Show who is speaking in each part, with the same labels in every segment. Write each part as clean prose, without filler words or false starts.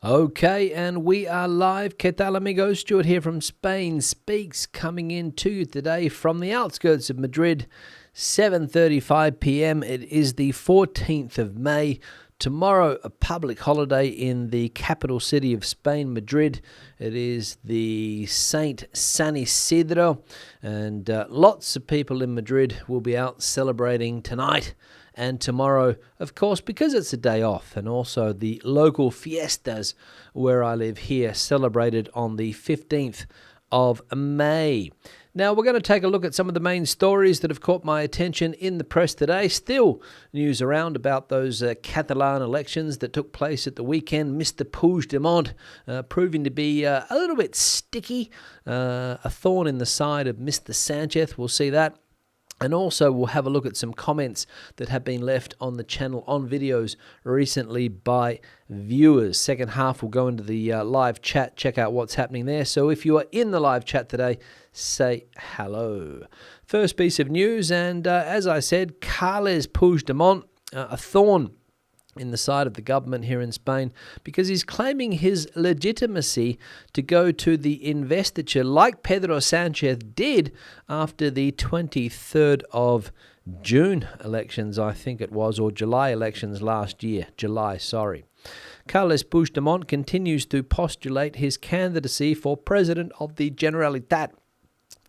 Speaker 1: Okay, and we are live. ¿Qué tal, amigos? Stuart here from Spain Speaks, coming in to you today from the outskirts of Madrid, 7:35 p.m. It is the 14th of May. Tomorrow, a public holiday in the capital city of Spain, Madrid. It is the Saint San Isidro, and lots of people in Madrid will be out celebrating tonight and tomorrow, of course, because it's a day off, and also the local fiestas where I live here celebrated on the 15th of May. Now, we're going to take a look at some of the main stories that have caught my attention in the press today. Still news around about those Catalan elections that took place at the weekend. Mr. Puigdemont proving to be a little bit sticky, a thorn in the side of Mr. Sanchez. We'll see that. And also we'll have a look at some comments that have been left on the channel on videos recently by viewers. Second half we'll go into the live chat, check out what's happening there. So if you are in the live chat today, say hello. First piece of news, and as I said, Carles Puigdemont, a thorn in the side of the government here in Spain, because he's claiming his legitimacy to go to the investiture like Pedro Sanchez did after the 23rd of June elections, I think it was, or July elections last year. Carles Puigdemont continues to postulate his candidacy for president of the Generalitat,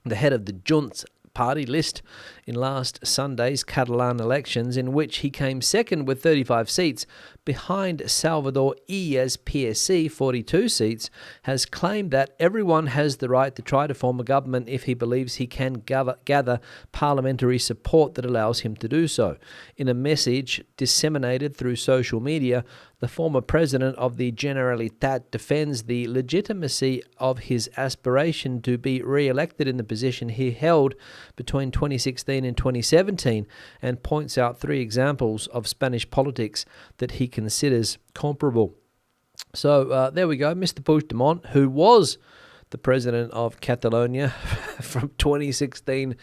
Speaker 1: the head of the Junts party list in last Sunday's Catalan elections, in which he came second with 35 seats behind Salvador Illa's PSC, 42 seats, has claimed that everyone has the right to try to form a government if he believes he can gather parliamentary support that allows him to do so. In a message disseminated through social media, the former president of the Generalitat defends the legitimacy of his aspiration to be re-elected in the position he held between 2016 and 2017, and points out three examples of Spanish politics that he considers comparable. So there we go, Mr. Puigdemont, who was the president of Catalonia from 2016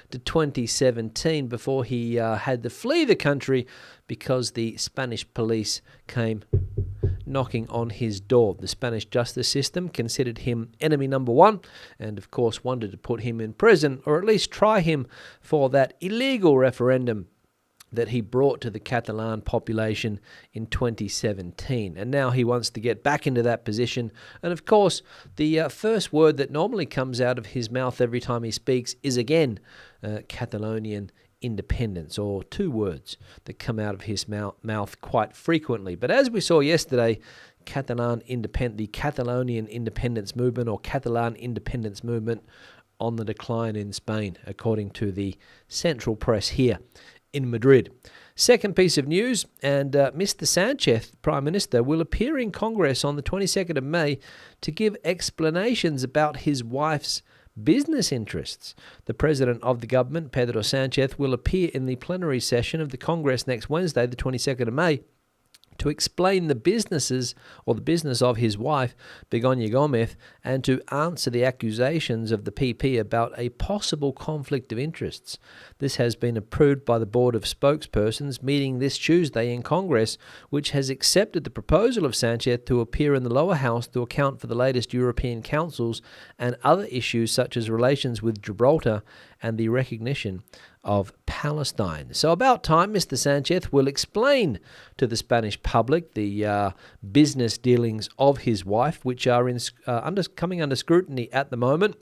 Speaker 1: to 2017 before he had to flee the country because the Spanish police came knocking on his door. The Spanish justice system considered him enemy number one and, of course, wanted to put him in prison, or at least try him for that illegal referendum that he brought to the Catalan population in 2017. And now he wants to get back into that position. And of course, the first word that normally comes out of his mouth every time he speaks is again Catalonian independence, or two words that come out of his mouth quite frequently. But as we saw yesterday, the Catalonian independence movement, or Catalan independence movement, on the decline in Spain, according to the central press here in Madrid. Second piece of news, and Mr. Sanchez, Prime Minister, will appear in Congress on the 22nd of May to give explanations about his wife's business interests. The president of the government, Pedro Sanchez, will appear in the plenary session of the Congress next Wednesday, the 22nd of May, to explain the business of his wife, Begoña Gómez, and to answer the accusations of the PP about a possible conflict of interests. This has been approved by the Board of Spokespersons meeting this Tuesday in Congress, which has accepted the proposal of Sanchez to appear in the lower house to account for the latest European councils and other issues such as relations with Gibraltar and the recognition of Palestine. So about time Mr. Sanchez will explain to the Spanish public the business dealings of his wife, which are coming under scrutiny at the moment.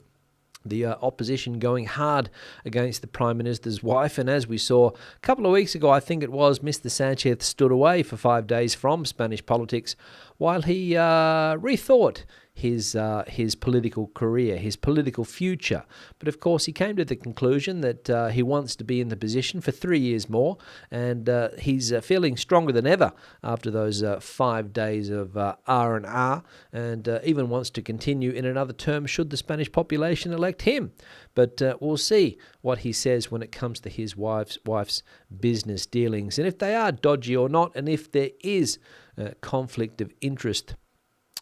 Speaker 1: The opposition going hard against the Prime Minister's wife. And as we saw a couple of weeks ago, I think it was, Mr. Sanchez stood away for 5 days from Spanish politics while he rethought his political career, his political future. But of course, he came to the conclusion that he wants to be in the position for 3 years more, and he's feeling stronger than ever after those 5 days of R&R, and even wants to continue in another term should the Spanish population elect him. But we'll see what he says when it comes to his wife's business dealings, and if they are dodgy or not, and if there is conflict of interest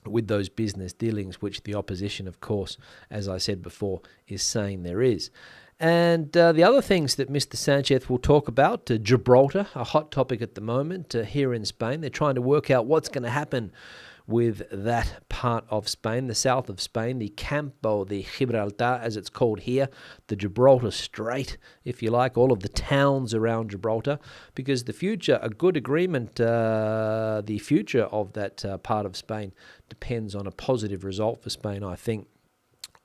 Speaker 1: with those business dealings, which the opposition, of course, as I said before, is saying there is. And the other things that Mr. Sanchez will talk about, Gibraltar, a hot topic at the moment here in Spain. They're trying to work out what's going to happen with that part of Spain, the south of Spain, the Campo de Gibraltar, as it's called here, the Gibraltar Strait, if you like, all of the towns around Gibraltar, because the future, a good agreement, the future of that part of Spain depends on a positive result for Spain, I think,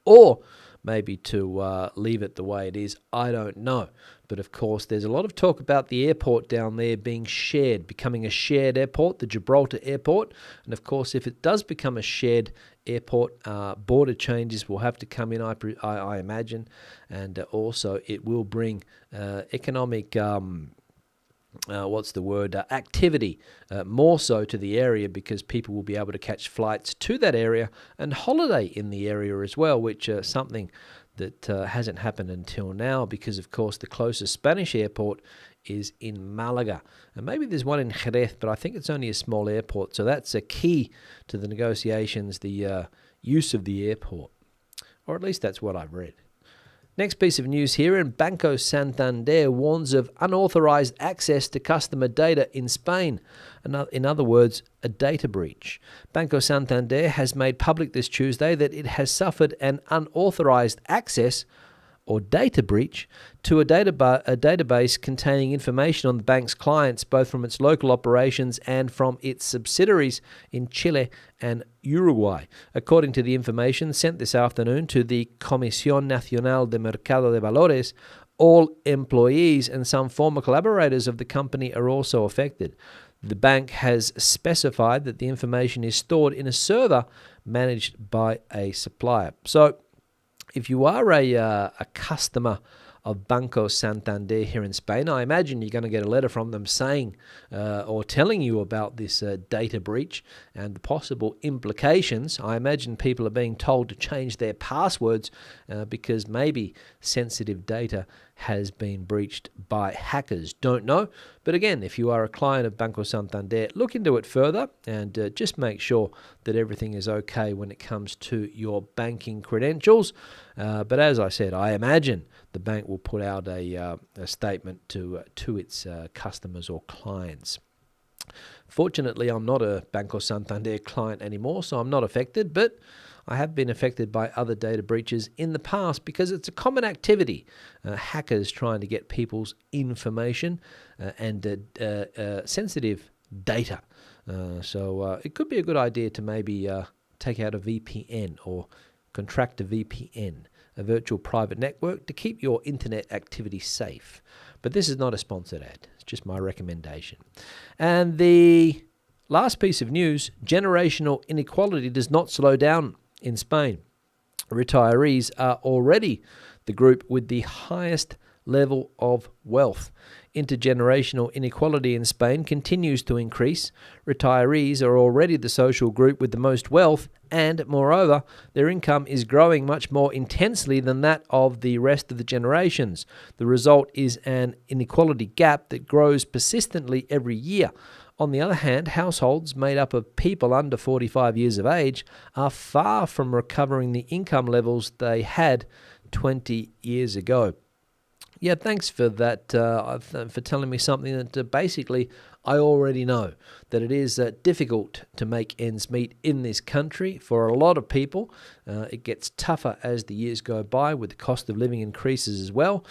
Speaker 1: or maybe to leave it the way it is, I don't know. But of course, there's a lot of talk about the airport down there being shared, becoming a shared airport, the Gibraltar Airport. And of course, if it does become a shared airport, border changes will have to come in, I imagine. And also, it will bring economic activity more so to the area, because people will be able to catch flights to that area and holiday in the area as well, which is something that hasn't happened until now, because of course the closest Spanish airport is in Malaga, and maybe there's one in Jerez, but I think it's only a small airport, so that's a key to the negotiations, the use of the airport, or at least that's what I've read. Next piece of news here, and Banco Santander warns of unauthorized access to customer data in Spain. In other words, a data breach. Banco Santander has made public this Tuesday that it has suffered an unauthorized access or data breach to a database containing information on the bank's clients, both from its local operations and from its subsidiaries in Chile and Uruguay. According to the information sent this afternoon to the Comisión Nacional de Mercado de Valores, all employees and some former collaborators of the company are also affected. The bank has specified that the information is stored in a server managed by a supplier. So, if you are a customer of Banco Santander here in Spain, I imagine you're going to get a letter from them saying or telling you about this data breach and the possible implications. I imagine people are being told to change their passwords because maybe sensitive data has been breached by hackers. Don't know. But again, if you are a client of Banco Santander, look into it further and just make sure that everything is okay when it comes to your banking credentials. But as I said, I imagine the bank will put out a statement to its customers or clients. Fortunately, I'm not a Banco Santander client anymore, so I'm not affected, but I have been affected by other data breaches in the past because it's a common activity. Hackers trying to get people's information and sensitive data. So it could be a good idea to maybe take out a VPN or contract a VPN, a virtual private network, to keep your internet activity safe. But this is not a sponsored ad. It's just my recommendation. And the last piece of news, generational inequality does not slow down in Spain. Retirees are already the group with the highest level of wealth. Intergenerational inequality in Spain continues to increase. Retirees are already the social group with the most wealth, and moreover, their income is growing much more intensely than that of the rest of the generations. The result is an inequality gap that grows persistently every year. On the other hand, households made up of people under 45 years of age are far from recovering the income levels they had 20 years ago. Yeah, thanks for that, for telling me something that basically I already know, that it is difficult to make ends meet in this country for a lot of people. It gets tougher as the years go by with the cost of living increases as well.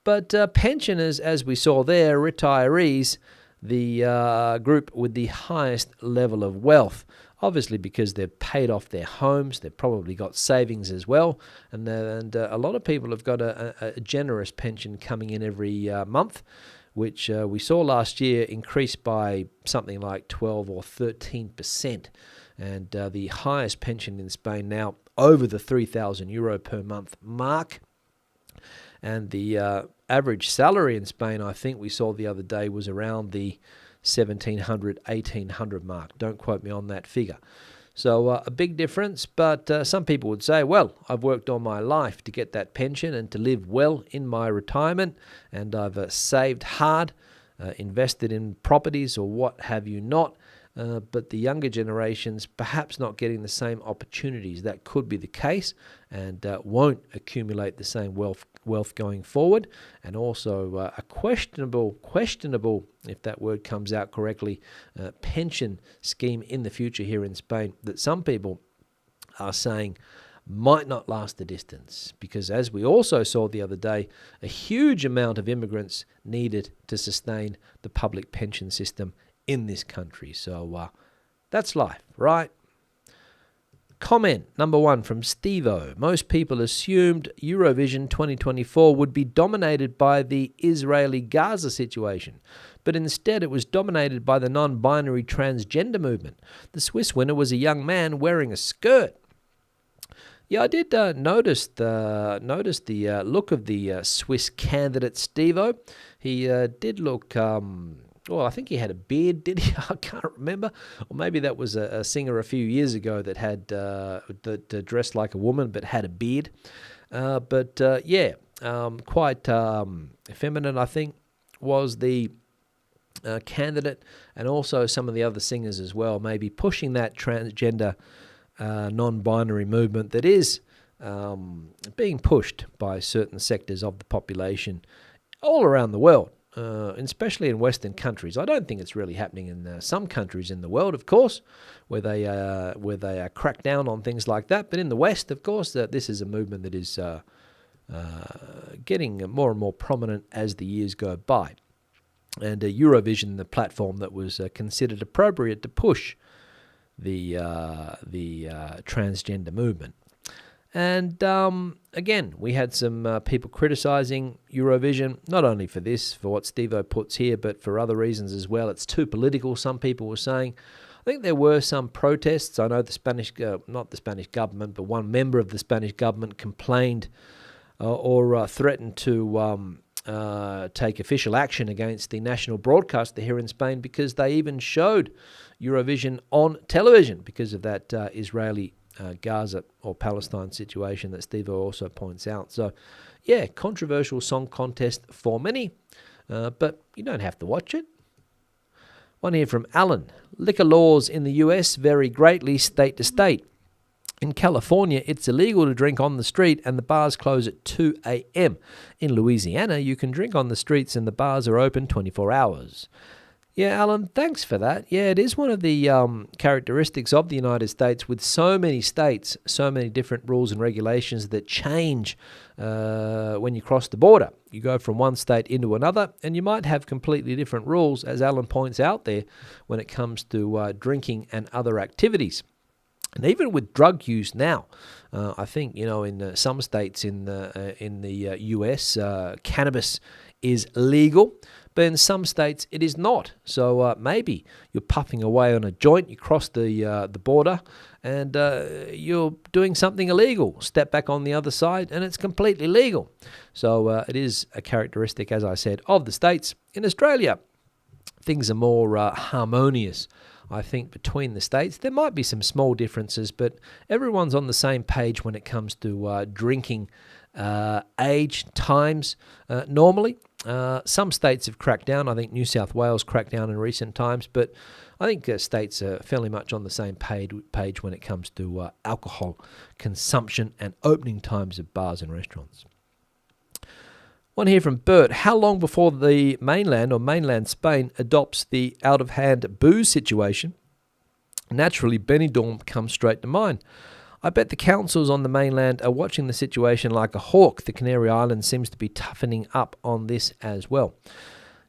Speaker 1: But pensioners, as we saw there, retirees, the group with the highest level of wealth, obviously because they've paid off their homes, they've probably got savings as well, and a lot of people have got a generous pension coming in every month, which we saw last year increase by something like 12 or 13%, and the highest pension in Spain now over the €3,000 per month mark. And the average salary in Spain, I think we saw the other day, was around the 1,700, 1,800 mark. Don't quote me on that figure. So a big difference, but some people would say, well, I've worked all my life to get that pension and to live well in my retirement, and I've saved hard, invested in properties or what have you not. But the younger generations perhaps not getting the same opportunities. That could be the case, and won't accumulate the same wealth wealth going forward, and also a questionable, if that word comes out correctly, pension scheme in the future here in Spain that some people are saying might not last the distance, because as we also saw the other day, a huge amount of immigrants needed to sustain the public pension system in this country. So that's life, right? Comment number 1 from Steve-O. Most people assumed Eurovision 2024 would be dominated by the Israeli-Gaza situation, but instead it was dominated by the non-binary transgender movement. The Swiss winner was a young man wearing a skirt. Yeah, I did notice the look of the Swiss candidate, Steve-O. He did look... well, I think he had a beard, did he? I can't remember. Or maybe that was a singer a few years ago that had that dressed like a woman but had a beard. Quite feminine, I think, was the candidate, and also some of the other singers as well, maybe pushing that transgender non-binary movement that is being pushed by certain sectors of the population all around the world. Especially in Western countries. I don't think it's really happening in some countries in the world, of course, where they crack down on things like that. But in the West, of course, this is a movement that is getting more and more prominent as the years go by. And Eurovision, the platform that was considered appropriate to push the transgender movement. And again, we had some people criticising Eurovision, not only for this, for what Steve-O puts here, but for other reasons as well. It's too political, some people were saying. I think there were some protests. I know the Spanish, not the Spanish government, but one member of the Spanish government complained or threatened to take official action against the national broadcaster here in Spain, because they even showed Eurovision on television because of that Israeli Gaza or Palestine situation that Steve-O also points out. So, yeah, controversial song contest for many, but you don't have to watch it. One here from Alan. Liquor laws in the US vary greatly state to state. In California, it's illegal to drink on the street and the bars close at 2 a.m. In Louisiana, you can drink on the streets and the bars are open 24 hours. Yeah, Alan, thanks for that. Yeah, it is one of the characteristics of the United States, with so many states, so many different rules and regulations that change when you cross the border. You go from one state into another, and you might have completely different rules, as Alan points out there, when it comes to drinking and other activities. And even with drug use now, I think, in some states in the US, cannabis is legal, but in some states it is not. So maybe you're puffing away on a joint, you cross the border, and you're doing something illegal. Step back on the other side, and it's completely legal. So it is a characteristic, as I said, of the states. In Australia, things are more harmonious, I think, between the states. There might be some small differences, but everyone's on the same page when it comes to drinking age, times, normally. Some states have cracked down. I think New South Wales cracked down in recent times, but I think states are fairly much on the same page when it comes to alcohol consumption and opening times of bars and restaurants. One here from Bert. How long before the mainland Spain adopts the out-of-hand booze situation? Naturally, Benidorm comes straight to mind. I bet the councils on the mainland are watching the situation like a hawk. The Canary Islands seems to be toughening up on this as well.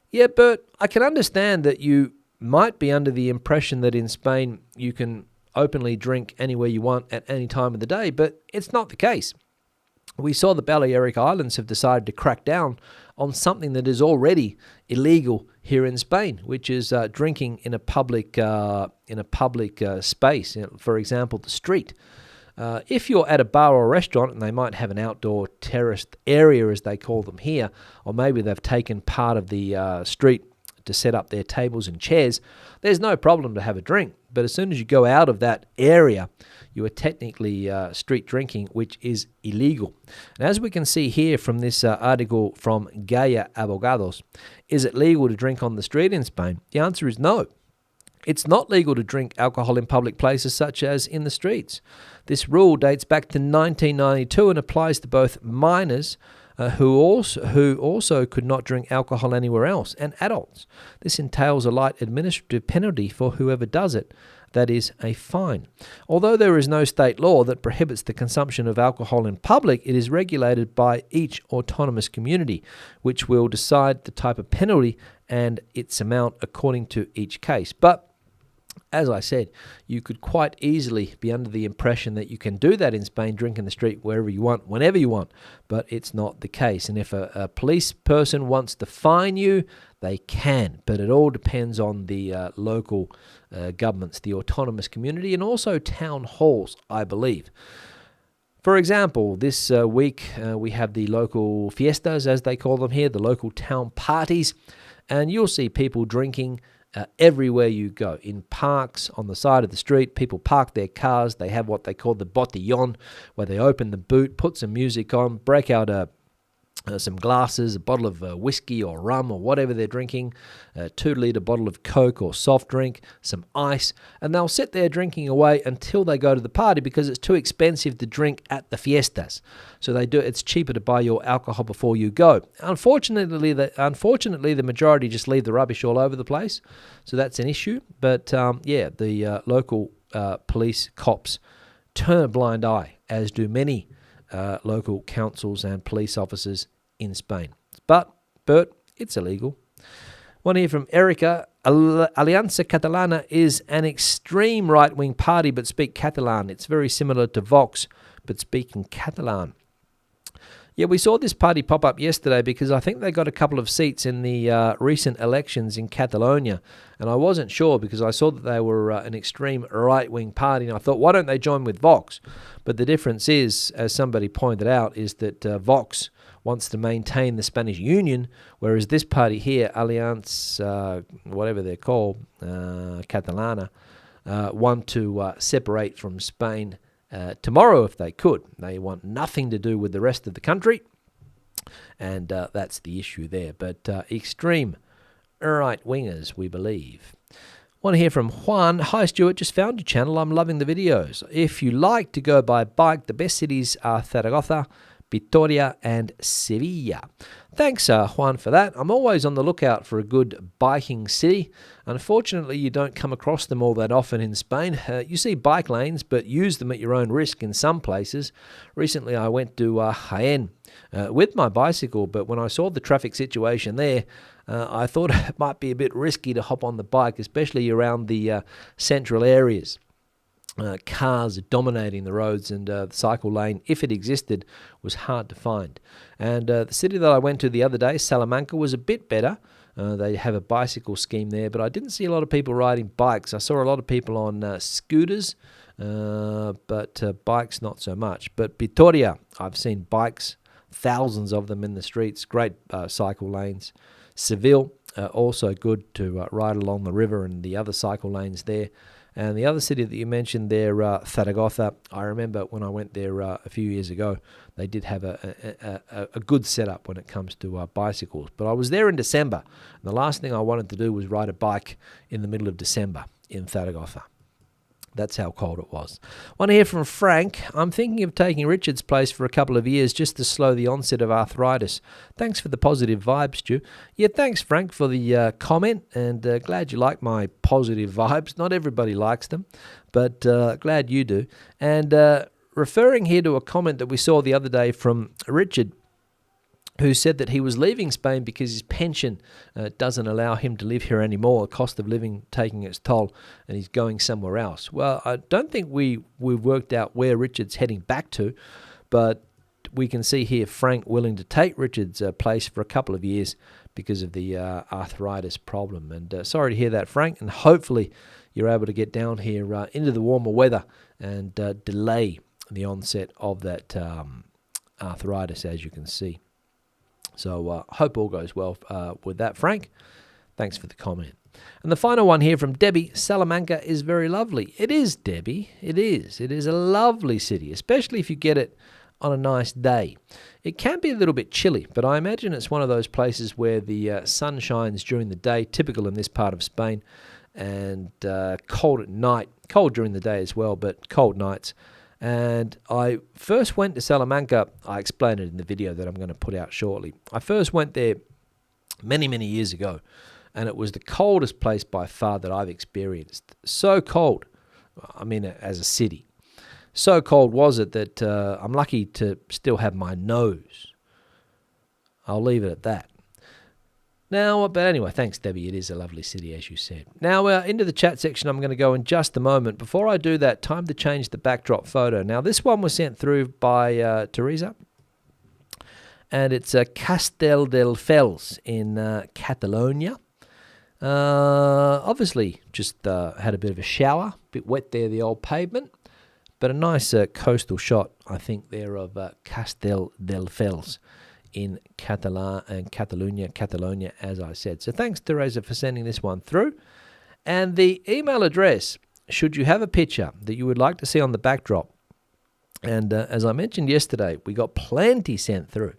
Speaker 1: Yeah, Bert, I can understand that you might be under the impression that in Spain you can openly drink anywhere you want at any time of the day, but it's not the case. We saw the Balearic Islands have decided to crack down on something that is already illegal here in Spain, which is drinking in a public space. For example, the street. If you're at a bar or a restaurant, and they might have an outdoor terraced area, as they call them here, or maybe they've taken part of the street to set up their tables and chairs, there's no problem to have a drink. But as soon as you go out of that area, you are technically street drinking, which is illegal. And as we can see here from this article from Gaia Abogados, is it legal to drink on the street in Spain? The answer is no. It's not legal to drink alcohol in public places such as in the streets. This rule dates back to 1992 and applies to both minors who also could not drink alcohol anywhere else, and adults. This entails a light administrative penalty for whoever does it. That is a fine. Although there is no state law that prohibits the consumption of alcohol in public, it is regulated by each autonomous community, which will decide the type of penalty and its amount according to each case. But as I said, you could quite easily be under the impression that you can do that in Spain, drink in the street wherever you want, whenever you want, but it's not the case. And if a police person wants to fine you, they can, but it all depends on the local governments, the autonomous community, and also town halls, I believe. For example, this week we have the local fiestas, as they call them here, the local town parties, and you'll see people drinking everywhere you go. In parks, on the side of the street, people park their cars. They have what they call the botellón, where they open the boot, put some music on, break out some glasses, a bottle of whiskey or rum or whatever they're drinking, a 2-litre bottle of Coke or soft drink, some ice, and they'll sit there drinking away until they go to the party because it's too expensive to drink at the fiestas. So it's cheaper to buy your alcohol before you go. Unfortunately, the majority just leave the rubbish all over the place, so that's an issue. But the local police cops turn a blind eye, as do many local councils and police officers in Spain. But, Bert, it's illegal. One here from Erica. Aliança Catalana is an extreme right-wing party but speak Catalan. It's very similar to Vox but speaking Catalan. Yeah, we saw this party pop up yesterday because I think they got a couple of seats in the recent elections in Catalonia, and I wasn't sure because I saw that they were an extreme right-wing party, and I thought, why don't they join with Vox? But the difference is, as somebody pointed out, is that Vox wants to maintain the Spanish Union, whereas this party here, Aliança, whatever they're called, Catalana, want to separate from Spain tomorrow if they could. They want nothing to do with the rest of the country, and that's the issue there. But extreme right-wingers, we believe. Want to hear from Juan. Hi, Stuart. Just found your channel. I'm loving the videos. If you like to go by bike, the best cities are Zaragoza, Vitoria, and Sevilla. Thanks, Juan, for that. I'm always on the lookout for a good biking city. Unfortunately, you don't come across them all that often in Spain. You see bike lanes, but use them at your own risk in some places. Recently, I went to Jaén with my bicycle, but when I saw the traffic situation there, I thought it might be a bit risky to hop on the bike, especially around the central areas. Cars dominating the roads, and the cycle lane, if it existed, was hard to find. And the city that I went to the other day, Salamanca, was a bit better. They have a bicycle scheme there, but I didn't see a lot of people riding bikes. I saw a lot of people on scooters, but bikes not so much. But Vitoria, I've seen bikes, thousands of them in the streets, great cycle lanes. Seville, also good to ride along the river and the other cycle lanes there. And the other city that you mentioned there, Zaragoza, I remember when I went there a few years ago, they did have a good setup when it comes to bicycles. But I was there in December, and the last thing I wanted to do was ride a bike in the middle of December in Zaragoza. That's how cold it was. Want to hear from Frank. I'm thinking of taking Richard's place for a couple of years just to slow the onset of arthritis. Thanks for the positive vibes, Stu. Yeah, thanks, Frank, for the comment, and glad you like my positive vibes. Not everybody likes them, but glad you do. And referring here to a comment that we saw the other day from Richard, who said that he was leaving Spain because his pension doesn't allow him to live here anymore, cost of living taking its toll, and he's going somewhere else. Well, I don't think we've worked out where Richard's heading back to, but we can see here Frank willing to take Richard's place for a couple of years because of the arthritis problem. And sorry to hear that, Frank, and hopefully you're able to get down here into the warmer weather and delay the onset of that arthritis, as you can see. So hope all goes well with that, Frank. Thanks for the comment. And the final one here from Debbie. Salamanca is very lovely. It is, Debbie. It is. It is a lovely city, especially if you get it on a nice day. It can be a little bit chilly, but I imagine it's one of those places where the sun shines during the day, typical in this part of Spain, and cold at night. Cold during the day as well, but cold nights. And I first went to Salamanca. I explained it in the video that I'm going to put out shortly. I first went there many, many years ago, and it was the coldest place by far that I've experienced. So cold, I mean, as a city. So cold was it that I'm lucky to still have my nose. I'll leave it at that. Now, but anyway, thanks, Debbie. It is a lovely city, as you said. Now, into the chat section, I'm going to go in just a moment. Before I do that, time to change the backdrop photo. Now, this one was sent through by Teresa, and it's Castelldefels in Catalonia. Obviously, just had a bit of a shower, a bit wet there, the old pavement, but a nice coastal shot, I think, there of Castelldefels in Catalonia, as I said. So thanks, Teresa, for sending this one through. And the email address, should you have a picture that you would like to see on the backdrop, and as I mentioned yesterday, we got plenty sent through,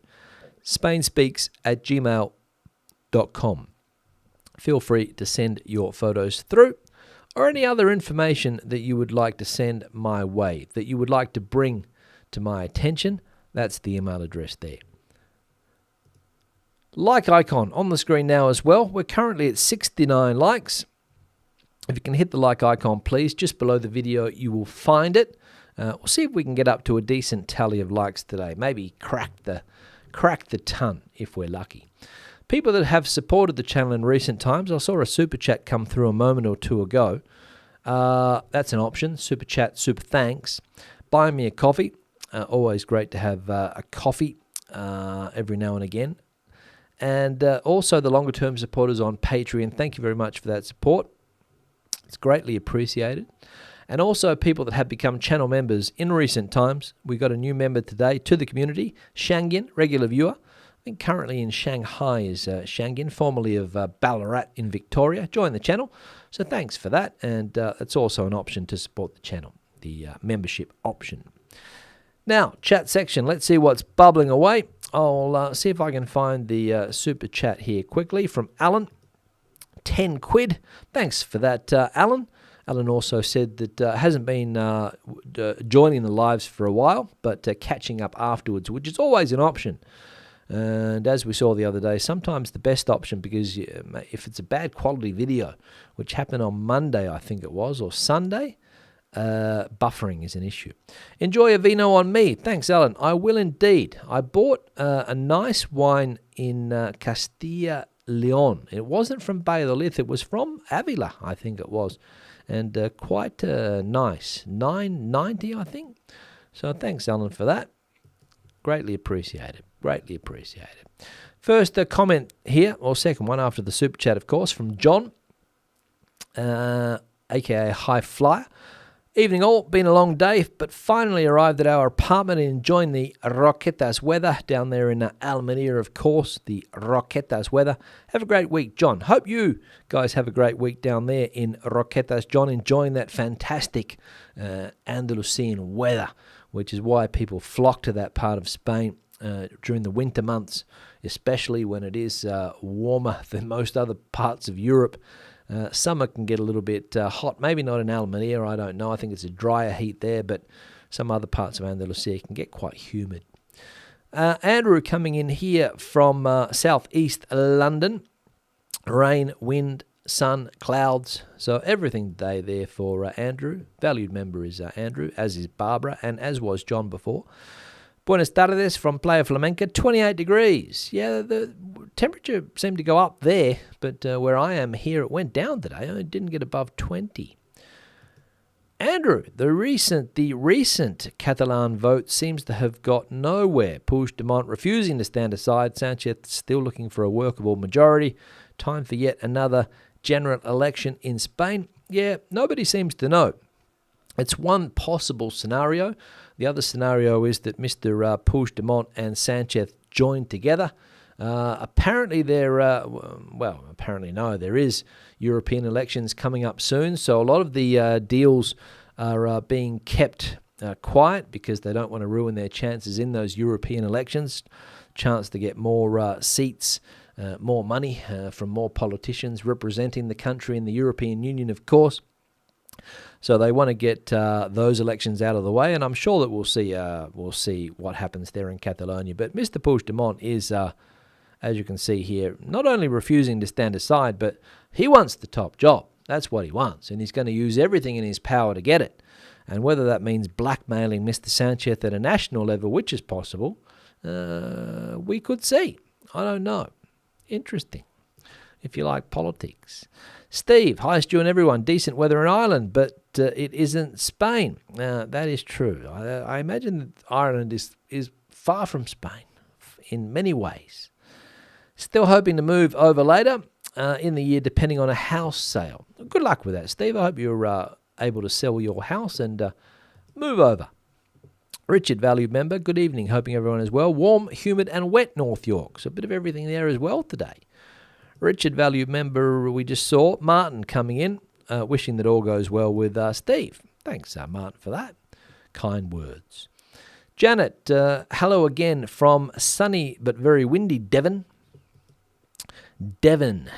Speaker 1: spainspeaks@gmail.com. Feel free to send your photos through, or any other information that you would like to send my way, that you would like to bring to my attention. That's the email address there. Like icon on the screen now as well. We're currently at 69 likes. If you can hit the like icon, please, just below the video, you will find it. We'll see if we can get up to a decent tally of likes today. Maybe crack the ton if we're lucky. People that have supported the channel in recent times, I saw a super chat come through a moment or two ago. That's an option, super chat, super thanks. Buy me a coffee. Always great to have a coffee every now and again. And also the longer term supporters on Patreon, thank you very much for that support. It's greatly appreciated. And also people that have become channel members in recent times. We got a new member today to the community, Shangyin, regular viewer. I think currently in Shanghai is Shangyin, formerly of Ballarat in Victoria. Join the channel. So thanks for that. And it's also an option to support the channel, the membership option. Now, chat section. Let's see what's bubbling away. I'll see if I can find the super chat here quickly from Alan. 10 quid. Thanks for that, Alan. Alan also said that hasn't been joining the lives for a while, but catching up afterwards, which is always an option. And as we saw the other day, sometimes the best option, because if it's a bad quality video, which happened on Monday, I think it was, or Sunday, buffering is an issue. Enjoy a vino on me. Thanks, Alan. I will indeed. I bought a nice wine in Castilla Leon. It wasn't from Valladolid. It was from Avila, I think it was. And quite nice. $9.90, I think. So thanks, Alan, for that. Greatly appreciated. Greatly appreciated. First comment here, or second one after the super chat, of course, from John, a.k.a. High Flyer. Evening all, been a long day, but finally arrived at our apartment and enjoying the Roquetas weather down there in Almeria, of course, the Roquetas weather. Have a great week, John. Hope you guys have a great week down there in Roquetas, John, enjoying that fantastic Andalusian weather, which is why people flock to that part of Spain during the winter months, especially when it is warmer than most other parts of Europe. Summer can get a little bit hot, maybe not in Almeria, I don't know. I think it's a drier heat there, but some other parts of Andalusia can get quite humid. Andrew coming in here from southeast London. Rain, wind, sun, clouds. So everything today there for Andrew. Valued member is Andrew, as is Barbara, and as was John before. Buenas tardes from Playa Flamenca, 28 degrees. Yeah, the temperature seemed to go up there, but where I am here, it went down today. It didn't get above 20. Andrew, the recent Catalan vote seems to have got nowhere. Puigdemont refusing to stand aside. Sanchez still looking for a workable majority. Time for yet another general election in Spain. Yeah, nobody seems to know. It's one possible scenario. The other scenario is that Mr. Puigdemont and Sanchez join together. Apparently there is European elections coming up soon, so a lot of the deals are being kept quiet because they don't want to ruin their chances in those European elections. Chance to get more seats, more money from more politicians representing the country in the European Union, of course. So they want to get those elections out of the way, and I'm sure that we'll see what happens there in Catalonia. But Mr. Puigdemont is, as you can see here, not only refusing to stand aside, but he wants the top job. That's what he wants, and he's going to use everything in his power to get it. And whether that means blackmailing Mr. Sanchez at a national level, which is possible, we could see. I don't know. Interesting, if you like politics. Steve, hi Stu and everyone. Decent weather in Ireland, but it isn't Spain. That is true. I imagine that Ireland is far from Spain in many ways. Still hoping to move over later in the year, depending on a house sale. Good luck with that, Steve. I hope you're able to sell your house and move over. Richard, valued member, good evening. Hoping everyone is well. Warm, humid and wet North York. So a bit of everything there as well today. Richard, valued member, we just saw. Martin coming in, wishing that all goes well with Steve. Thanks, Martin, for that. Kind words. Janet, hello again from sunny but very windy Devon. Devon.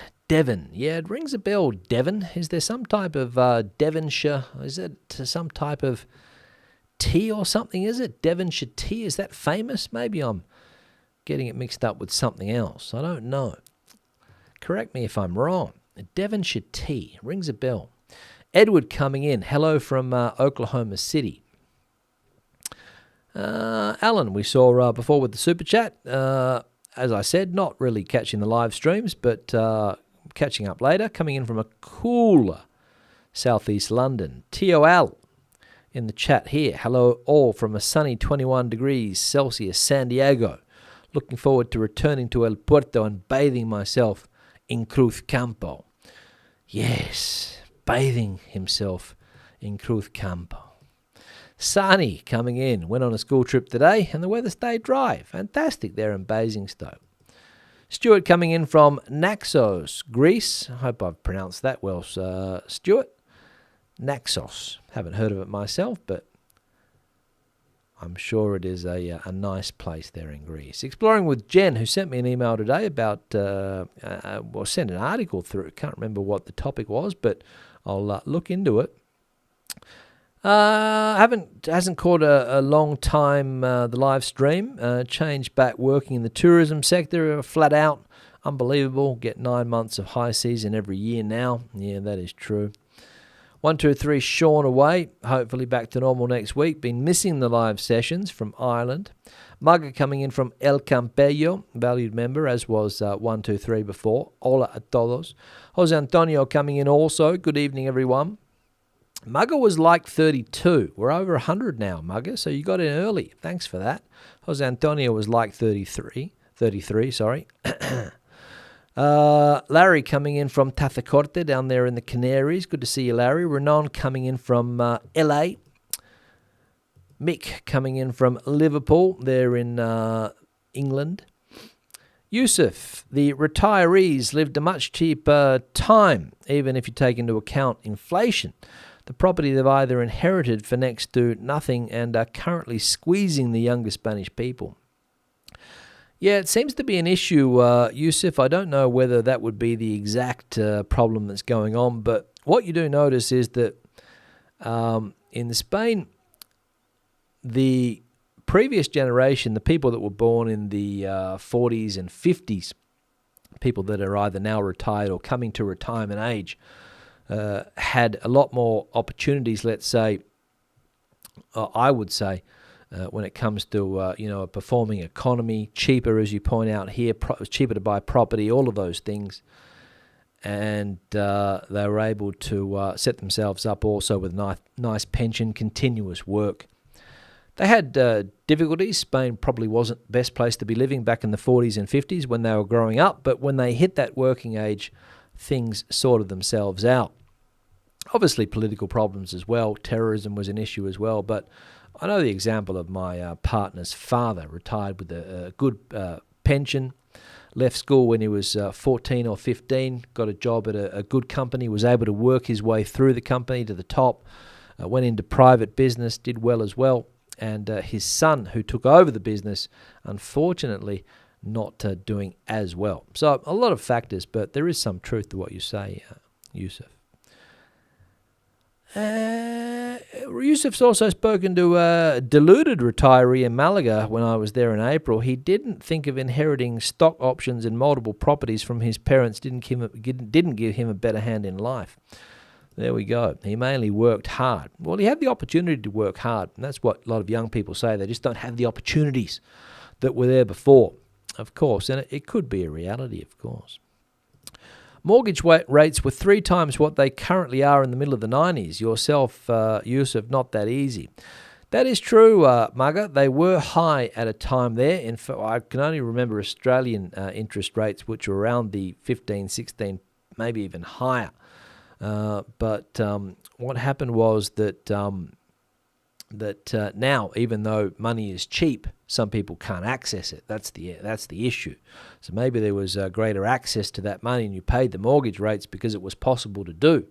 Speaker 1: Yeah, it rings a bell, Devon. Is there some type of Devonshire? Is it some type of tea or something, is it? Devonshire tea, is that famous? Maybe I'm getting it mixed up with something else. I don't know. Correct me if I'm wrong. Devonshire tea rings a bell. Edward coming in. Hello from Oklahoma City. Alan, we saw before with the super chat. As I said, not really catching the live streams, but catching up later. Coming in from a cooler southeast London. TOL in the chat here. Hello all from a sunny 21 degrees Celsius San Diego. Looking forward to returning to El Puerto and bathing myself in Cruz Campo. Yes, bathing himself in Cruz Campo. Sani coming in. Went on a school trip today and the weather stayed dry. Fantastic there in Basingstoke. Stuart coming in from Naxos, Greece. I hope I've pronounced that well, Stuart. Naxos. Haven't heard of it myself, but I'm sure it is a nice place there in Greece. Exploring with Jen, who sent me an email today about, sent an article through. Can't remember what the topic was, but I'll look into it. Hasn't caught a long time the live stream. Changed back working in the tourism sector, flat out unbelievable. Get 9 months of high season every year now. Yeah, that is true. 1, 2, 3, Sean away. Hopefully back to normal next week. Been missing the live sessions from Ireland. Mugga coming in from El Campello, valued member, as was 1, 2, 3 before. Hola a todos. Jose Antonio coming in also. Good evening, everyone. Mugga was like 32. We're over 100 now, Mugga, so you got in early. Thanks for that. Jose Antonio was like 33, sorry. Larry coming in from Tazacorte down there in the Canaries. Good to see you, Larry. Renan coming in from LA. Mick coming in from Liverpool there in England. Yusuf, the retirees lived a much cheaper time, even if you take into account inflation. The property they've either inherited for next to nothing and are currently squeezing the younger Spanish people. Yeah, it seems to be an issue, Yusuf. I don't know whether that would be the exact problem that's going on, but what you do notice is that in Spain, the previous generation, the people that were born in the 40s and 50s, people that are either now retired or coming to retirement age, had a lot more opportunities, let's say, I would say, when it comes to a performing economy, cheaper, as you point out here, cheaper to buy property, all of those things. And they were able to set themselves up also with nice pension, continuous work. They had difficulties. Spain probably wasn't the best place to be living back in the 40s and 50s when they were growing up, but when they hit that working age, things sorted themselves out. Obviously, political problems as well. Terrorism was an issue as well, but I know the example of my partner's father, retired with a good pension, left school when he was 14 or 15, got a job at a good company, was able to work his way through the company to the top, went into private business, did well as well, and his son, who took over the business, unfortunately not doing as well. So a lot of factors, but there is some truth to what you say, Yusuf. Yusuf's also spoken to a deluded retiree in Malaga when I was there in April. He didn't think of inheriting stock options and multiple properties from his parents. Didn't give him a better hand in life. There we go. He mainly worked hard. Well, he had the opportunity to work hard, and that's what a lot of young people say. They just don't have the opportunities that were there before, of course. And it could be a reality, of course. Mortgage rates were 3 times what they currently are in the middle of the 90s. Yourself, Yusuf, not that easy. That is true, Mugger. They were high at a time there. In fact, I can only remember Australian interest rates, which were around the 15, 16, maybe even higher. But what happened was that now, even though money is cheap, some people can't access it. That's the issue. So maybe there was greater access to that money and you paid the mortgage rates because it was possible to do.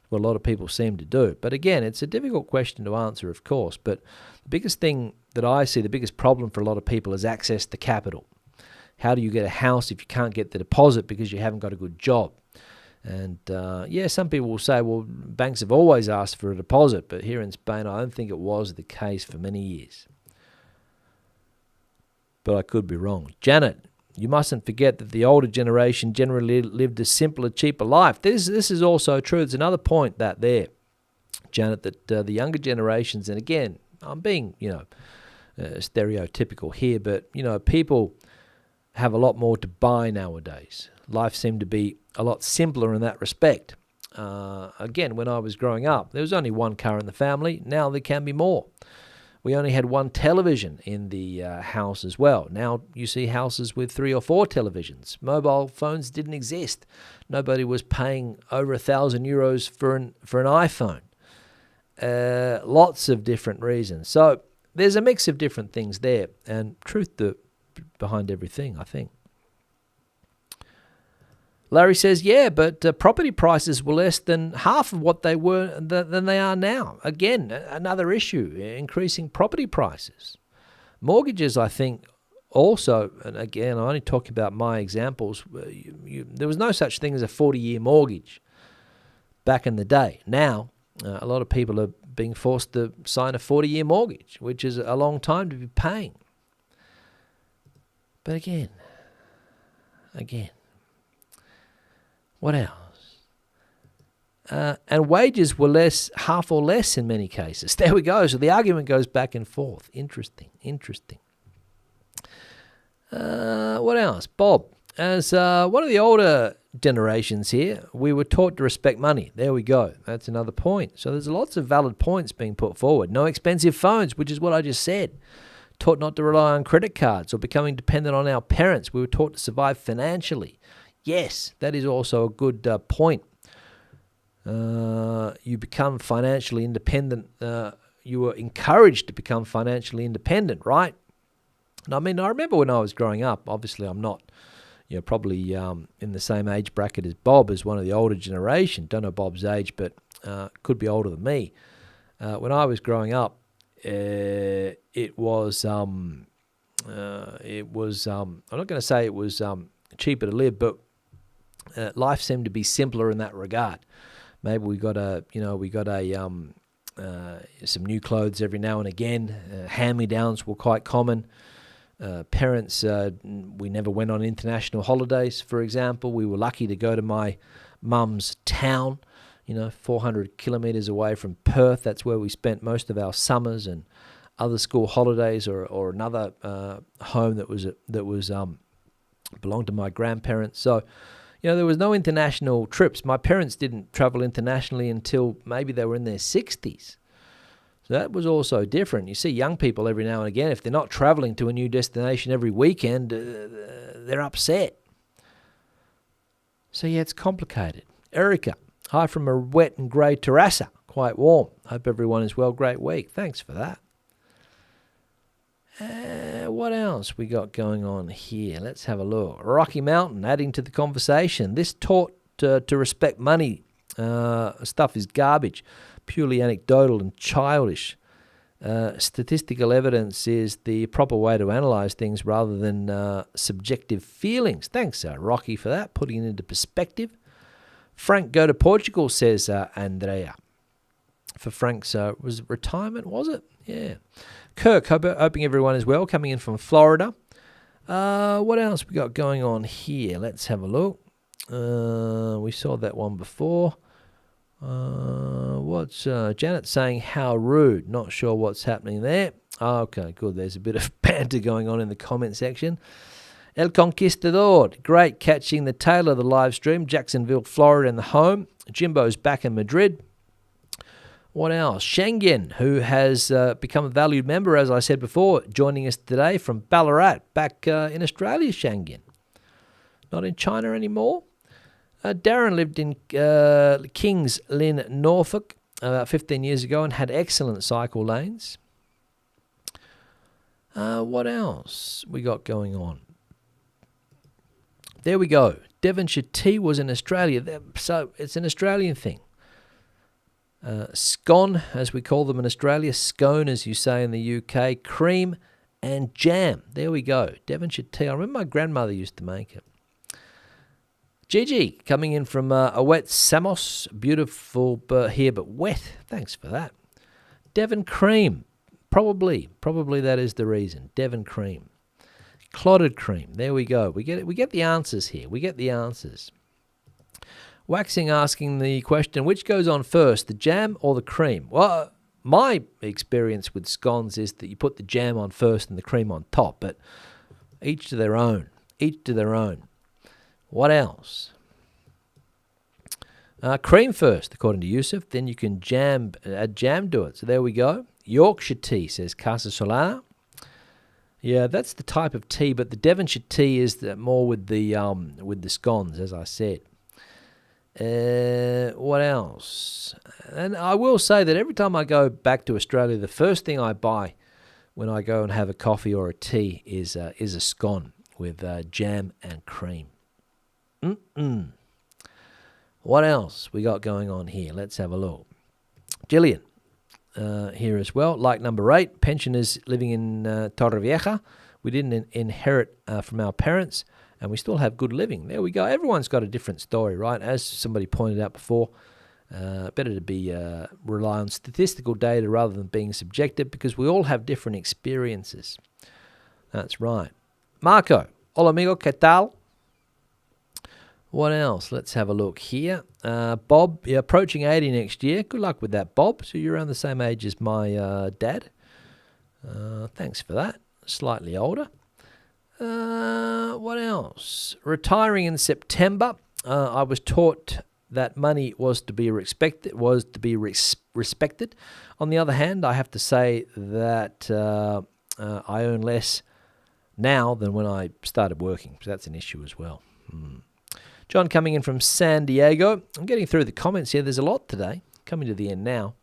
Speaker 1: What a lot of people seem to do. But again, it's a difficult question to answer, of course. But the biggest thing that I see, the biggest problem for a lot of people is access to capital. How do you get a house if you can't get the deposit because you haven't got a good job? And some people will say, well, banks have always asked for a deposit, but here in Spain, I don't think it was the case for many years. But I could be wrong. Janet, you mustn't forget that the older generation generally lived a simpler, cheaper life. This is also true. There's another point there, Janet, that the younger generations, and again, I'm being, stereotypical here, but, people have a lot more to buy nowadays. Life seemed to be a lot simpler in that respect. Again, when I was growing up, there was only one car in the family. Now there can be more. We only had one television in the house as well. Now you see houses with 3 or 4 televisions. Mobile phones didn't exist. Nobody was paying over €1,000 for an iPhone. Lots of different reasons. So there's a mix of different things there, and truth behind everything, I think. Larry says, yeah, but property prices were less than half of what they were than they are now. Again, another issue, increasing property prices. Mortgages, I think, also, and again, I only talk about my examples, there was no such thing as a 40-year mortgage back in the day. Now, a lot of people are being forced to sign a 40-year mortgage, which is a long time to be paying. But again, what else? And wages were half or less in many cases. There we go. So the argument goes back and forth. Interesting. What else? Bob, as one of the older generations here, we were taught to respect money. There we go. That's another point. So there's lots of valid points being put forward. No expensive phones, which is what I just said. Taught not to rely on credit cards or becoming dependent on our parents. We were taught to survive financially. Yes, that is also a good point. You become financially independent. You were encouraged to become financially independent, right? And I mean, I remember when I was growing up, obviously I'm not, probably in the same age bracket as Bob, as one of the older generation. Don't know Bob's age, but could be older than me. When I was growing up, it was I'm not going to say it was cheaper to live, but life seemed to be simpler in that regard. Maybe we got some new clothes every now and again. Hand-me-downs were quite common. Parents, we never went on international holidays, for example. We were lucky to go to my mum's town, 400 kilometres away from Perth. That's where we spent most of our summers and other school holidays, or another home that was belonged to my grandparents. So, there was no international trips. My parents didn't travel internationally until maybe they were in their 60s. So that was also different. You see young people every now and again, if they're not traveling to a new destination every weekend, they're upset. So yeah, it's complicated. Erica, hi from a wet and grey Terrassa. Quite warm. Hope everyone is well. Great week. Thanks for that. What else we got going on here? Let's have a look. Rocky Mountain adding to the conversation. This taught to respect money stuff is garbage, purely anecdotal and childish. Statistical evidence is the proper way to analyze things rather than subjective feelings. Thanks, Rocky, for that, putting it into perspective. Frank, go to Portugal, says Andrea. for Frank's was it retirement, was it? Yeah. Kirk, hoping everyone is well, coming in from Florida. What else we got going on here? Let's have a look. We saw that one before. What's Janet saying? How rude. Not sure what's happening there. Okay, good. There's a bit of banter going on in the comment section. El Conquistador, great catching the tail of the live stream. Jacksonville, Florida in the home. Jimbo's back in Madrid. What else? Schengen, who has become a valued member, as I said before, joining us today from Ballarat, back in Australia, Schengen. Not in China anymore. Darren lived in Kings Lynn, Norfolk, about 15 years ago and had excellent cycle lanes. What else we got going on? There we go. Devonshire tea was in Australia, so it's an Australian thing. Scone, as we call them in Australia, scone, as you say in the UK, cream and jam. There we go. Devonshire tea. I remember my grandmother used to make it. Gigi, coming in from a wet Samos. Beautiful here, but wet. Thanks for that. Devon cream. Probably that is the reason. Devon cream. Clotted cream. There we go. We get the answers here. We get the answers. Waxing asking the question, which goes on first, the jam or the cream? Well, my experience with scones is that you put the jam on first and the cream on top, but each to their own. Each to their own. What else? Cream first, according to Yusuf. Then you can add jam to it. So there we go. Yorkshire tea, says Casa Solana. Yeah, that's the type of tea, but the Devonshire tea is more with the scones, as I said. What else? And I will say that every time I go back to Australia, the first thing I buy when I go and have a coffee or a tea is a scone with jam and cream. What else we got going on here? Let's have a look. Gillian. Here as well, like number 8, pensioners living in Torrevieja. We didn't inherit from our parents, and we still have good living. There we go. Everyone's got a different story, right? As somebody pointed out before, better to be rely on statistical data rather than being subjective, because we all have different experiences. That's right. Marco, hola amigo, ¿qué tal? What else? Let's have a look here. Bob, you're approaching 80 next year. Good luck with that, Bob. So you're around the same age as my dad. Thanks for that. Slightly older. What else? Retiring in September. I was taught that money was to be respected. On the other hand, I have to say that I earn less now than when I started working. So that's an issue as well. John coming in from San Diego. I'm getting through the comments here. There's a lot today. Coming to the end now.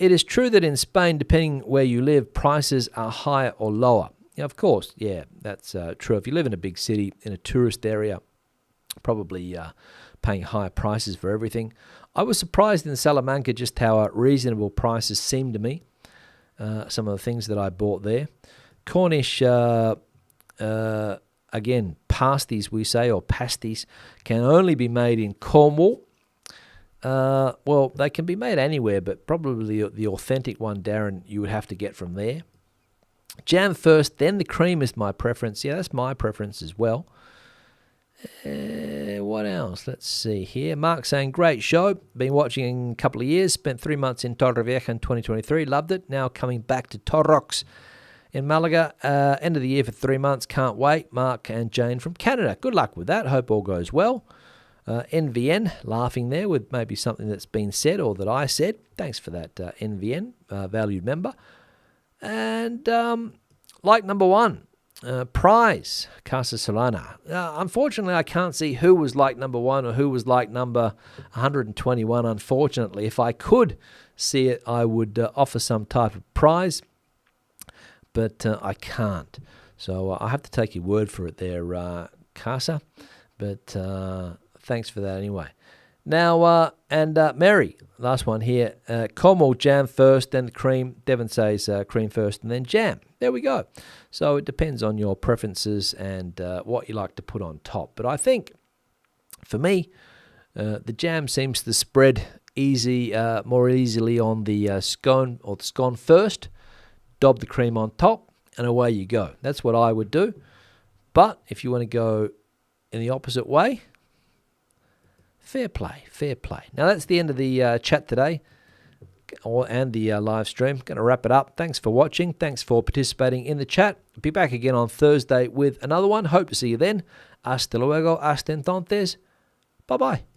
Speaker 1: It is true that in Spain, depending where you live, prices are higher or lower. Yeah, of course, yeah, that's true. If you live in a big city, in a tourist area, probably paying higher prices for everything. I was surprised in Salamanca just how reasonable prices seemed to me. Some of the things that I bought there. Cornish... Again, pasties, we say, or pasties, can only be made in Cornwall. Well, they can be made anywhere, but probably the authentic one, Darren, you would have to get from there. Jam first, then the cream is my preference. Yeah, that's my preference as well. What else? Let's see here. Mark saying, great show. Been watching a couple of years. Spent 3 months in Torrevieja in 2023. Loved it. Now coming back to Torrox in Malaga, end of the year for 3 months. Can't wait. Mark and Jane from Canada. Good luck with that. Hope all goes well. NVN, laughing there with maybe something that's been said or that I said. Thanks for that, NVN, valued member. And like number 1, prize, Casa Solana. Unfortunately, I can't see who was like number 1 or who was like number 121, unfortunately. If I could see it, I would offer some type of prize. But I can't. So I have to take your word for it there, Casa. But thanks for that anyway. Now, Mary, last one here. Cornwall jam first, then the cream. Devon says cream first and then jam. There we go. So it depends on your preferences and what you like to put on top. But I think, for me, the jam seems to spread more easily on the scone or the scone first, dob the cream on top, and away you go. That's what I would do. But if you want to go in the opposite way, fair play, fair play. Now that's the end of the chat today and the live stream. Going to wrap it up. Thanks for watching. Thanks for participating in the chat. Be back again on Thursday with another one. Hope to see you then. Hasta luego. Hasta entonces. Bye-bye.